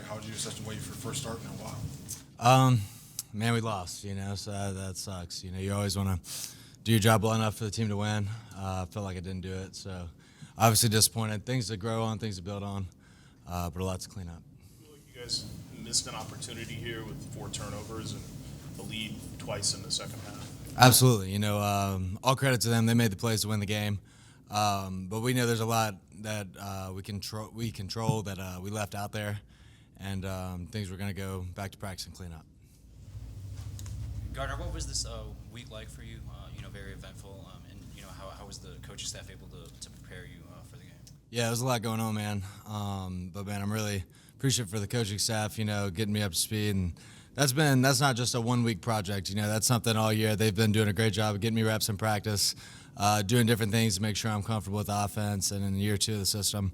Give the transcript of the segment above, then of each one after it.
How did you assess and wait for your first start in a while? Man, we lost, so that sucks. You always want to do your job well enough for the team to win. I felt like I didn't do it, so obviously disappointed. Things to grow on, things to build on, but a lot to clean up. I feel like you guys missed an opportunity here with 4 turnovers and the lead twice in the second half. Absolutely. All credit to them. They made the plays to win the game. But we know there's a lot that we control that we left out there, and things we're going to go back to practice and clean up. Gardner, what was this week like for you? Very eventful, and how was the coaching staff able to prepare you for the game? Yeah, there's a lot going on, man. But man, I'm really appreciative for the coaching staff, getting me up to speed, and that's not just a 1-week project. That's something all year. They've been doing a great job of getting me reps in practice, doing different things to make sure I'm comfortable with the offense. And in year 2 of the system,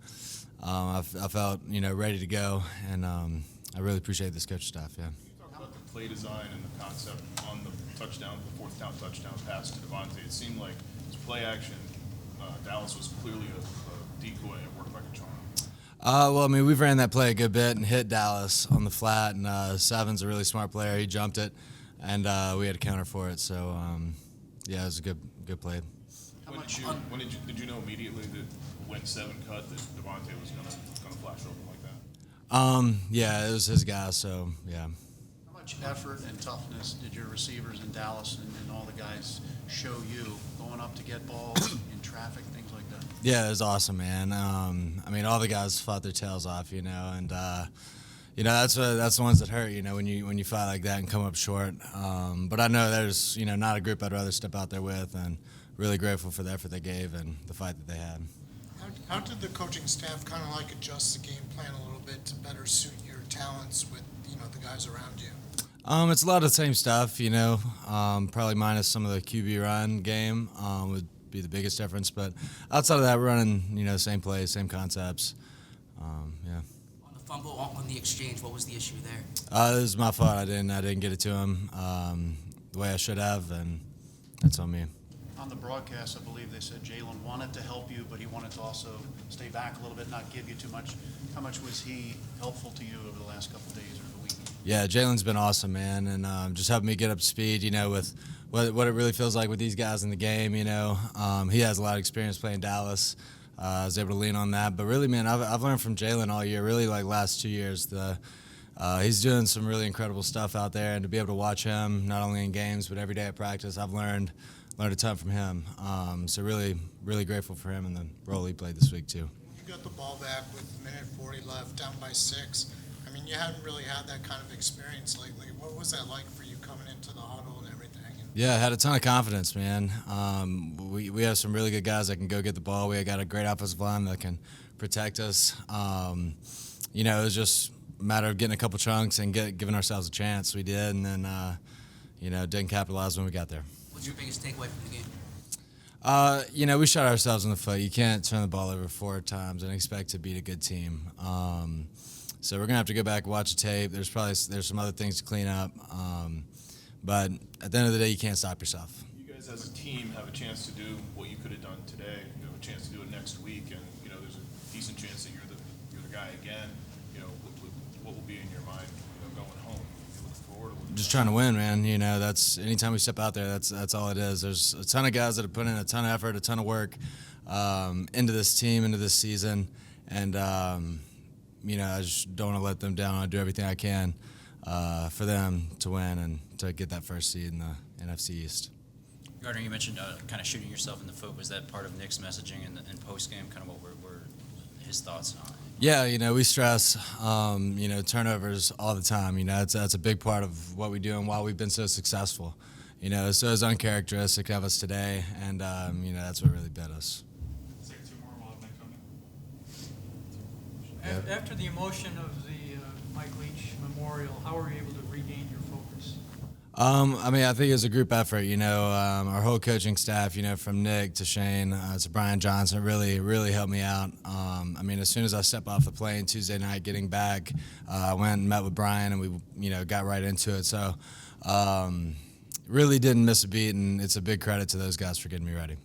I felt ready to go, and I really appreciate this coaching staff. Yeah. Talk about the play design and the concept on the touchdown, the 4th down touchdown pass to Devontae. It seemed like it was play action. Dallas was clearly a decoy. It worked like a charm. We've ran that play a good bit and hit Dallas on the flat, and Seven's a really smart player. He jumped it, and we had a counter for it. So, it was a good play. Did you know immediately that when 7 cut that Devontae was gonna flash open like that? It was his guy. So yeah. How much effort and toughness did your receivers in Dallas and all the guys show you going up to get balls in traffic, things like that? Yeah, it was awesome, man. All the guys fought their tails off, and that's the ones that hurt, when you fight like that and come up short. But I know there's not a group I'd rather step out there with, and really grateful for the effort they gave and the fight that they had. How did the coaching staff kind of adjust the game plan a little bit to better suit your talents with the guys around you? It's a lot of the same stuff, probably minus some of the QB run game would be the biggest difference. But outside of that, we're running, same plays, same concepts. Yeah. On the fumble, on the exchange, what was the issue there? It was my fault. I didn't get it to him the way I should have, and that's on me. On the broadcast, I believe they said Jalen wanted to help you, but he wanted to also stay back a little bit, not give you too much. How much was he helpful to you over the last couple of days or the week? Yeah, Jalen's been awesome, man, and just helping me get up to speed, with what it really feels like with these guys in the game. He has a lot of experience playing Dallas. I was able to lean on that. But really, man, I've learned from Jalen all year, really last 2 years. He's doing some really incredible stuff out there, and to be able to watch him not only in games but every day at practice, I've learned a ton from him. So really, really grateful for him and the role he played this week too. You got the ball back with a minute 40 left, down by 6. You hadn't really had that kind of experience lately. What was that like for you coming into the huddle and everything? Yeah, I had a ton of confidence, man. We have some really good guys that can go get the ball. We got a great offensive line that can protect us. It was just a matter of getting a couple chunks and giving ourselves a chance. We did, and then didn't capitalize when we got there. What's your biggest takeaway from the game? We shot ourselves in the foot. You can't turn the ball over 4 times and expect to beat a good team. So we're gonna have to go back and watch the tape. There's some other things to clean up, but at the end of the day, you can't stop yourself. You guys, as a team, have a chance to do what you could have done today. You have a chance to do it next week, and there's a decent chance that you're the guy again. What will be in your mind going home? You look forward. Just trying to win, man. That's anytime we step out there, that's all it is. There's a ton of guys that have put in a ton of effort, a ton of work into this team, into this season, and I just don't want to let them down. I do everything I can for them to win and to get that first seed in the NFC East. Gardner, you mentioned kind of shooting yourself in the foot. Was that part of Nick's messaging in post-game, kind of what were his thoughts on it? Yeah, we stress, turnovers all the time. That's a big part of what we do and why we've been so successful. So it's uncharacteristic of us today, and, that's what really bit us. After the emotion of the Mike Leach Memorial, how were you able to regain your focus? I think it was a group effort. Our whole coaching staff, from Nick to Shane to Brian Johnson, really helped me out. As soon as I stepped off the plane Tuesday night, getting back, I went and met with Brian, and we, got right into it. So, really didn't miss a beat, and it's a big credit to those guys for getting me ready.